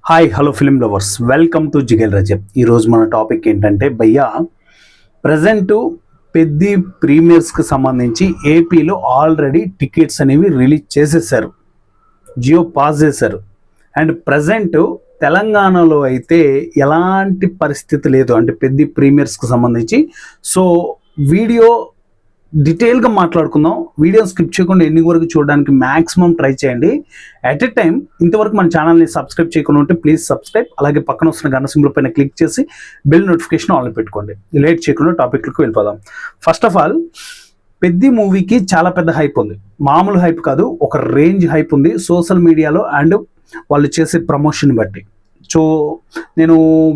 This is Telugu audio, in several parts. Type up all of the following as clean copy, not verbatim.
Hi hello film lovers, welcome to Jigel Rajab. ఈరోజు మన టాపిక్ ఏంటంటే భయ్యా, ప్రజెంట్ పెద్ది ప్రీమియర్స్కి సంబంధించి ఏపీలో ఆల్రెడీ టికెట్స్ అనేవి రిలీజ్ చేసేసారు, జియో పాస్ చేశారు. అండ్ ప్రజెంట్ తెలంగాణలో అయితే ఎలాంటి పరిస్థితి లేదు, అంటే పెద్ది ప్రీమియర్స్కి సంబంధించి. సో వీడియో డీటెయిల్గా మాట్లాడుకుందాం. వీడియో స్కిప్ చేయకుండా ఎండింగ్ వరకు చూడడానికి మ్యాక్సిమం ట్రై చేయండి. అట్ ఎ టైం ఇంతవరకు మన ఛానల్ని సబ్స్క్రైబ్ చేయకుండా ఉంటే ప్లీజ్ సబ్స్క్రైబ్, అలాగే పక్కన వస్తున్న గంట సింబల్ పైన క్లిక్ చేసి బెల్ నోటిఫికేషన్ ఆన్లో పెట్టుకోండి. లేట్ చేయకుండా టాపిక్లకు వెళ్ళిపోదాం. ఫస్ట్ ఆఫ్ ఆల్, పెద్ది మూవీకి చాలా పెద్ద హైప్ ఉంది, మామూలు హైప్ కాదు, ఒక రేంజ్ హైప్ ఉంది సోషల్ మీడియాలో అండ్ వాళ్ళు చేసే ప్రమోషన్ బట్టి. సో నేను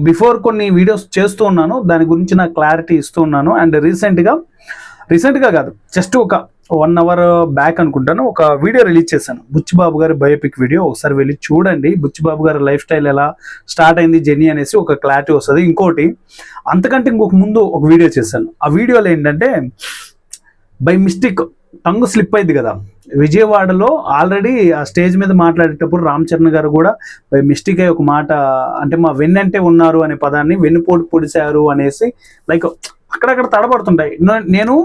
బిఫోర్ కొన్ని వీడియోస్ చేస్తూ ఉన్నాను, దాని గురించి నాకు క్లారిటీ ఇస్తూ ఉన్నాను. అండ్ రీసెంట్గా కాదు, జస్ట్ ఒక 1 hour బ్యాక్ అనుకుంటాను, ఒక వీడియో రిలీజ్ చేశాను, బుచ్చిబాబు గారి బయోపిక్ వీడియో. ఒకసారి వెళ్ళి చూడండి, బుచ్చిబాబు గారి లైఫ్ స్టైల్ ఎలా స్టార్ట్ అయింది జర్నీ అనేసి ఒక క్లారిటీ వస్తుంది. ఇంకోటి అంతకంటే ఇంకొక ముందు ఒక వీడియో చేశాను. ఆ వీడియోలో ఏంటంటే బై మిస్టేక్ టంగు స్లిప్ అయింది కదా, విజయవాడలో ఆల్రెడీ ఆ స్టేజ్ మీద మాట్లాడేటప్పుడు రామ్ చరణ్ గారు కూడా బై మిస్టేక్ అయ్యి ఒక మాట, అంటే మా వెన్నంటే ఉన్నారు అనే పదాన్ని వెన్నుపోటు పొడిచారు అనేసి, లైక్ అక్కడక్కడ తడబడుతుంటాయి. నేను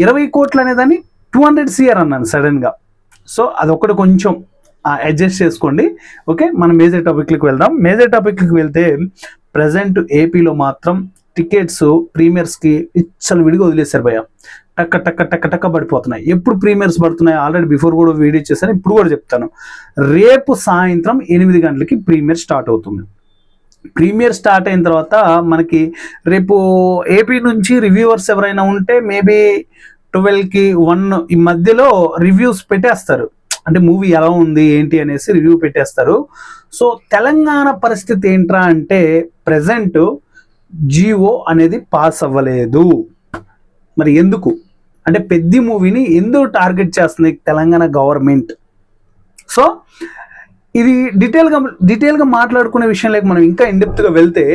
20 కోట్లు అనేదాన్ని 200 CR అన్నాను సడన్గా. సో అదొకటి కొంచెం అడ్జస్ట్ చేసుకోండి. ఓకే, మనం మేజర్ టాపిక్లకు వెళ్దాం. మేజర్ టాపిక్లకు వెళ్తే ప్రజెంట్ ఏపీలో మాత్రం టికెట్స్ ప్రీమియర్స్కి ఇచ్చలు విడిగా వదిలేశారు భయ్య. టక్క టక్క టక్క టక్క పడిపోతున్నాయి. ఎప్పుడు ప్రీమియర్స్ పడుతున్నాయి ఆల్రెడీ బిఫోర్ కూడా వీడియో చేశాను, ఇప్పుడు కూడా చెప్తాను. రేపు సాయంత్రం 8 గంటలకి ప్రీమియర్ స్టార్ట్ అవుతుంది. ప్రీమియర్ స్టార్ట్ అయిన తర్వాత మనకి రేపు ఏపీ నుంచి రివ్యూవర్స్ ఎవరైనా ఉంటే మేబీ 12కి 1 ఈ మధ్యలో రివ్యూస్ పెట్టేస్తారు, అంటే మూవీ ఎలా ఉంది ఏంటి అనేసి రివ్యూ పెట్టేస్తారు. సో తెలంగాణ పరిస్థితి ఏంట్రా అంటే ప్రజెంట్ జియో అనేది పాస్ అవ్వలేదు. మరి ఎందుకు అంటే పెద్ది మూవీని ఎందుకు టార్గెట్ చేస్తుంది తెలంగాణ గవర్నమెంట్? సో ఇది డీటెయిల్గా మాట్లాడుకునే విషయంలోకి మనం ఇంకా ఇన్డెప్త్గా వెళ్తే,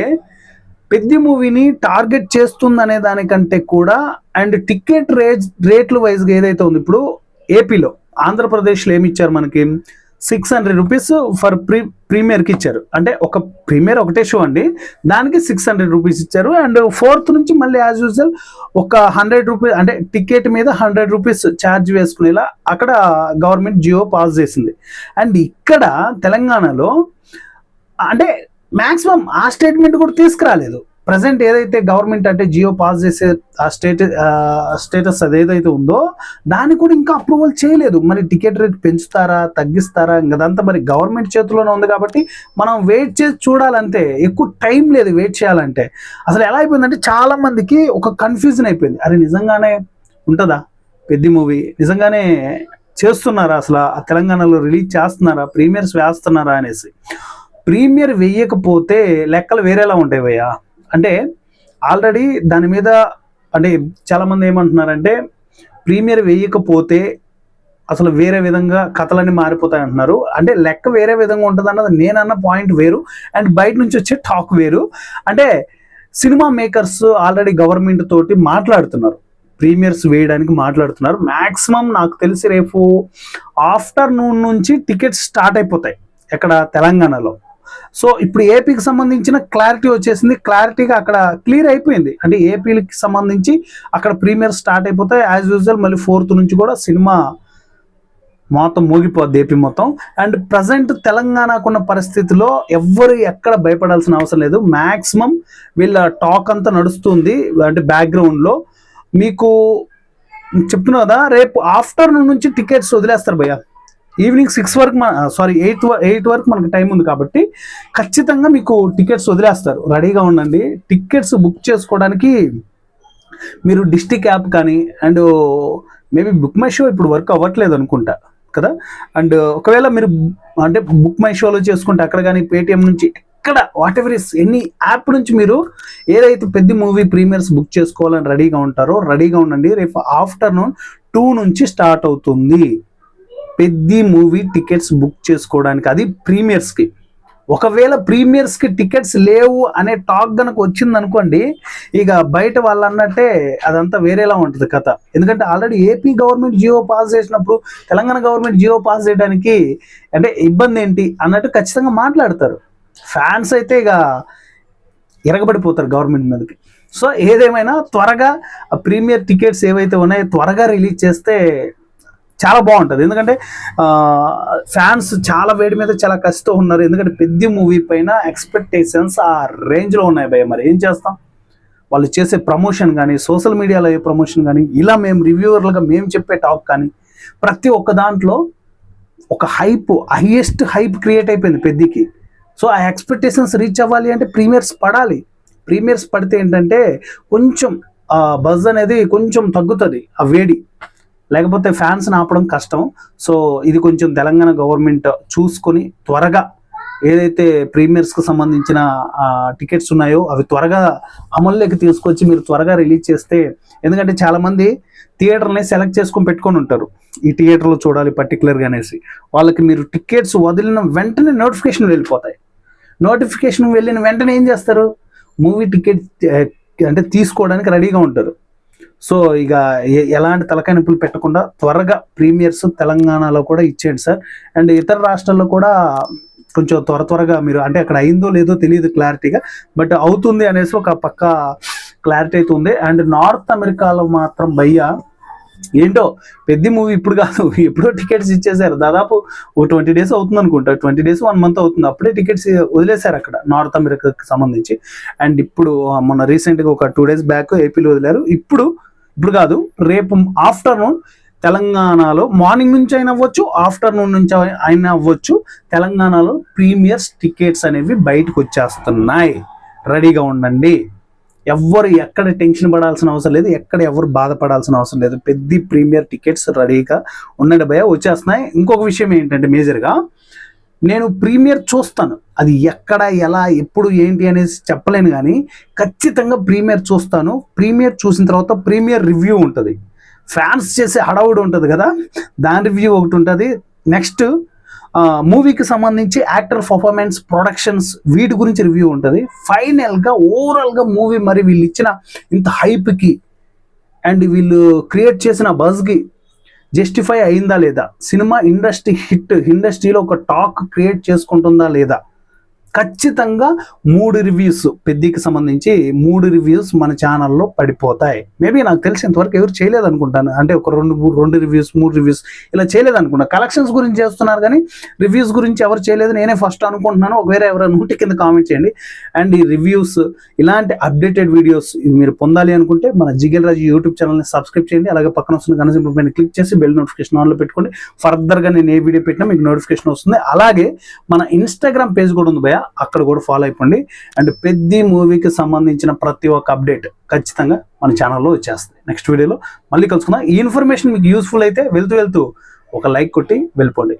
పెద్ది మూవీని టార్గెట్ చేస్తుంది అనే దానికంటే కూడా, అండ్ టికెట్ రేట్లు వైజ్గా ఏదైతే ఉంది, ఇప్పుడు ఏపీలో ఆంధ్రప్రదేశ్లో ఏమి ఇచ్చారు మనకి, 600 రూపీస్ ఫర్ ప్రీమియర్కి ఇచ్చారు. అంటే ఒక ప్రీమియర్ ఒకటే షో అండి, దానికి 600 రూపీస్ ఇచ్చారు. అండ్ 4th నుంచి మళ్ళీ యాజ్ యూజువల్ ఒక 100 రూపీస్, అంటే టికెట్ మీద 100 రూపీస్ ఛార్జ్ వేసుకునేలా అక్కడ గవర్నమెంట్ జియో పాస్ చేసింది. అండ్ ఇక్కడ తెలంగాణలో అంటే మ్యాక్సిమం ఆ స్టేట్మెంట్ కూడా తీసుకురాలేదు. ప్రజెంట్ ఏదైతే గవర్నమెంట్ అంటే జియో పాస్ చేసే ఆ స్టేటస్ అదేదైతే ఉందో దాన్ని కూడా ఇంకా అప్రూవల్ చేయలేదు. మరి టికెట్ రేట్ పెంచుతారా తగ్గిస్తారా ఇంకదంతా మరి గవర్నమెంట్ చేతిలోనే ఉంది కాబట్టి మనం వెయిట్ చేసి చూడాలంటే, ఎక్కువ టైం లేదు వెయిట్ చేయాలంటే. అసలు ఎలా అయిపోయిందంటే చాలా మందికి ఒక కన్ఫ్యూజన్ అయిపోయింది, అరే నిజంగానే ఉంటుందా పెద్ది మూవీ, నిజంగానే చేస్తున్నారా, అసలు ఆ తెలంగాణలో రిలీజ్ చేస్తున్నారా, ప్రీమియర్స్ వేస్తున్నారా అనేసి. ప్రీమియర్ వేయకపోతే లెక్కలు వేరేలా ఉంటాయి భయ్యా. అంటే ఆల్రెడీ దాని మీద అంటే చాలామంది ఏమంటున్నారంటే ప్రీమియర్ వేయకపోతే అసలు వేరే విధంగా కథలన్నీ మారిపోతాయి అంటున్నారు. అంటే లెక్క వేరే విధంగా ఉంటుంది అన్నది నేనన్న పాయింట్ వేరు, అండ్ బయట నుంచి వచ్చే టాక్ వేరు. అంటే సినిమా మేకర్స్ ఆల్రెడీ గవర్నమెంట్ తోటి మాట్లాడుతున్నారు, ప్రీమియర్స్ వేయడానికి మాట్లాడుతున్నారు. మ్యాక్సిమం నాకు తెలిసి రేపు ఆఫ్టర్నూన్ నుంచి టికెట్స్ స్టార్ట్ అయిపోతాయి ఎక్కడ తెలంగాణలో. సో ఇప్పుడు ఏపీకి సంబంధించిన క్లారిటీ వచ్చేసింది, క్లారిటీగా అక్కడ క్లియర్ అయిపోయింది. అంటే ఏపీకి సంబంధించి అక్కడ ప్రీమియర్ స్టార్ట్ అయిపోతాయి యాజ్ యూజువల్. మళ్ళీ 4th నుంచి కూడా సినిమా మొత్తం మోగిపోద్ది ఏపీ మొత్తం. అండ్ ప్రజెంట్ తెలంగాణకున్న పరిస్థితిలో ఎవ్వరు ఎక్కడ భయపడాల్సిన అవసరం లేదు. మ్యాక్సిమం వీళ్ళ టాక్ అంతా నడుస్తుంది, అంటే బ్యాక్గ్రౌండ్లో మీకు చెప్తున్నా కదా, రేపు ఆఫ్టర్నూన్ నుంచి టికెట్స్ వదిలేస్తారు భయ్య. ఈవినింగ్ 6 వరకు 8 వరకు మనకు టైం ఉంది కాబట్టి ఖచ్చితంగా మీకు టికెట్స్ వదిలేస్తారు. రెడీగా ఉండండి. టికెట్స్ బుక్ చేసుకోవడానికి మీరు డిస్టిక్ యాప్ కానీ, and maybe book my show ఇప్పుడు వర్క్ అవ్వట్లేదు అనుకుంటా కదా. అండ్ ఒకవేళ మీరు అంటే బుక్ మై షోలో చేసుకుంటే అక్కడ కానీ, పేటిఎం నుంచి ఎక్కడ what ever is any app నుంచి మీరు ఏదైతే పెద్ద మూవీ ప్రీమియర్స్ బుక్ చేసుకోవాలని రెడీగా ఉంటారో రెడీగా ఉండండి. రేపు ఆఫ్టర్నూన్ 2 నుంచి స్టార్ట్ అవుతుంది పెద్ది మూవీ టికెట్స్ బుక్ చేసుకోవడానికి, అది ప్రీమియర్స్కి. ఒకవేళ ప్రీమియర్స్కి టికెట్స్ లేవు అనే టాక్ కనుక వచ్చింది అనుకోండి, ఇక బయట వాళ్ళు అన్నట్టే అదంతా వేరేలా ఉంటుంది కథ. ఎందుకంటే already AP government GO pass చేసినప్పుడు తెలంగాణ గవర్నమెంట్ జియో పాస్ చేయడానికి అంటే ఇబ్బంది ఏంటి అన్నట్టు ఖచ్చితంగా మాట్లాడతారు. ఫ్యాన్స్ అయితే ఇక ఎరగబడిపోతారు గవర్నమెంట్ మీదకి. సో ఏదేమైనా త్వరగా ఆ ప్రీమియర్ టికెట్స్ ఏవైతే ఉన్నాయో త్వరగా రిలీజ్ చేస్తే చాలా బాగుంటుంది. ఎందుకంటే ఫ్యాన్స్ చాలా వేడి మీద చాలా కష్టం ఉన్నారు. ఎందుకంటే పెద్ద మూవీ పైన ఎక్స్పెక్టేషన్స్ ఆ రేంజ్లో ఉన్నాయి భయ్య. మరి ఏం చేస్తాం, వాళ్ళు చేసే ప్రమోషన్ కానీ, సోషల్ మీడియాలో అయ్యే ప్రమోషన్ కానీ, ఇలా మేము రివ్యూవర్లుగా మేము చెప్పే టాక్ కానీ, ప్రతి ఒక్క దాంట్లో ఒక హైయెస్ట్ హైప్ క్రియేట్ అయిపోయింది పెద్దకి. సో ఆ ఎక్స్పెక్టేషన్స్ రీచ్ అవ్వాలి అంటే ప్రీమియర్స్ పడాలి. ప్రీమియర్స్ పడితే ఏంటంటే కొంచెం బజ్ అనేది కొంచెం తగ్గుతుంది, ఆ వేడి. లేకపోతే ఫ్యాన్స్ని ఆపడం కష్టం. సో ఇది కొంచెం తెలంగాణ గవర్నమెంట్ చూసుకొని త్వరగా ఏదైతే ప్రీమియర్స్కి సంబంధించిన టికెట్స్ ఉన్నాయో అవి త్వరగా అమల్లోకి తీసుకొచ్చి మీరు త్వరగా రిలీజ్ చేస్తే, ఎందుకంటే చాలామంది థియేటర్ని సెలెక్ట్ చేసుకొని పెట్టుకొని ఉంటారు, ఈ థియేటర్లో చూడాలి పర్టికులర్గా అనేసి. వాళ్ళకి మీరు టికెట్స్ వదిలిన వెంటనే నోటిఫికేషన్ వెళ్ళిపోతాయి. నోటిఫికేషన్ వెళ్ళిన వెంటనే ఏం చేస్తారు, మూవీ టికెట్ అంటే తీసుకోవడానికి రెడీగా ఉంటారు. సో ఇక ఎలాంటి తలకాయ నొప్పులు పెట్టకుండా త్వరగా ప్రీమియర్స్ తెలంగాణలో కూడా ఇచ్చేయండి సార్. అండ్ ఇతర రాష్ట్రాల్లో కూడా కొంచెం త్వరగా మీరు, అంటే అక్కడ అయిందో లేదో తెలియదు క్లారిటీగా, బట్ అవుతుంది అనేసి ఒక పక్క క్లారిటీ అయితే ఉంది. అండ్ నార్త్ అమెరికాలో మాత్రం భయ్య ఏంటో పెద్ద మూవీ ఇప్పుడు కాదు, ఎప్పుడో టికెట్స్ ఇచ్చేసారు. దాదాపు ఓ 20 days అవుతుంది అనుకుంటా, 20 days 1 month అవుతుంది, అప్పుడే టికెట్స్ వదిలేశారు అక్కడ నార్త్ అమెరికాకి సంబంధించి. అండ్ ఇప్పుడు మొన్న రీసెంట్గా ఒక 2 days బ్యాక్ ఏపీలో వదిలారు. ఇప్పుడు కాదు, రేపు ఆఫ్టర్నూన్ తెలంగాణలో మార్నింగ్ నుంచి అయినా అవ్వచ్చు, ఆఫ్టర్నూన్ నుంచి అయినా అవ్వచ్చు, తెలంగాణలో ప్రీమియర్స్ టికెట్స్ అనేవి బయటకు వచ్చేస్తున్నాయి. రెడీగా ఉండండి. ఎవ్వరు ఎక్కడ టెన్షన్ పడాల్సిన అవసరం లేదు, ఎక్కడ ఎవరు బాధపడాల్సిన అవసరం లేదు. పెద్ద ప్రీమియర్ టికెట్స్ రెడీగా ఉండండి భయ, వచ్చేస్తున్నాయి. ఇంకొక విషయం ఏంటంటే మేజర్గా నేను ప్రీమియర్ చూస్తాను, అది ఎక్కడ ఎలా ఎప్పుడు ఏంటి అనేసి చెప్పలేను, కానీ ఖచ్చితంగా ప్రీమియర్ చూస్తాను. ప్రీమియర్ చూసిన తర్వాత ప్రీమియర్ రివ్యూ ఉంటుంది, ఫ్యాన్స్ చేసే హడావుడి ఉంటుంది కదా, దాని రివ్యూ ఒకటి ఉంటుంది. నెక్స్ట్ మూవీకి సంబంధించి యాక్టర్ పర్ఫార్మెన్స్, ప్రొడక్షన్స్, వీటి గురించి రివ్యూ ఉంటుంది. ఫైనల్గా ఓవరాల్గా మూవీ మరి వీళ్ళు ఇచ్చిన ఇంత హైప్కి అండ్ వీళ్ళు క్రియేట్ చేసిన బజ్కి జస్టిఫై అయిందా లేదా, సినిమా ఇండస్ట్రీలో ఒక టాక్ క్రియేట్ చేసుకుంటుందా లేదా. ఖచ్చితంగా 3 రివ్యూస్ పెద్దకి సంబంధించి 3 రివ్యూస్ మన ఛానల్లో పడిపోతాయి. మేబీ నాకు తెలిసినంతవరకు ఎవరు చేయలేదు అనుకుంటాను, అంటే ఒక 2 రివ్యూస్ 3 రివ్యూస్ ఇలా చేయలేదు అనుకుంటా. కలెక్షన్స్ గురించి చేస్తున్నారు కానీ రివ్యూస్ గురించి ఎవరు చేయలేదు, నేనే ఫస్ట్ అనుకుంటున్నాను. ఒకవేళ ఎవరైనా ఉంటే కింద కామెంట్ చేయండి. అండ్ ఈ రివ్యూస్ ఇలాంటి అప్డేటెడ్ వీడియోస్ మీరు పొందాలి అనుకుంటే మన జిగేల్ రాజు యూట్యూబ్ ఛానల్ని సబ్స్క్రైబ్ చేయండి. అలాగే పక్కన వస్తున్న గణ సింబల్ పైన క్లిక్ చేసి బెల్ నోటిఫికేషన్ ఆన్లో పెట్టుకోండి. ఫర్దర్గా నేను ఏ వీడియో పెట్టినా మీకు నోటిఫికేషన్ వస్తుంది. అలాగే మన ఇన్స్టాగ్రామ్ పేజ్ కూడా ఉంది భయ, అక్కడ కూడా ఫాలో అయిపోండి. అండ్ పెద్ద మూవీకి సంబంధించిన ప్రతి ఒక్క అప్డేట్ ఖచ్చితంగా మన ఛానల్లో వచ్చేస్తుంది. నెక్స్ట్ వీడియోలో మళ్ళీ కలుసుకుందాం. ఈ ఇన్ఫర్మేషన్ మీకు యూస్ఫుల్ అయితే వెళ్తూ ఒక లైక్ కొట్టి వెళ్ళిపోండి.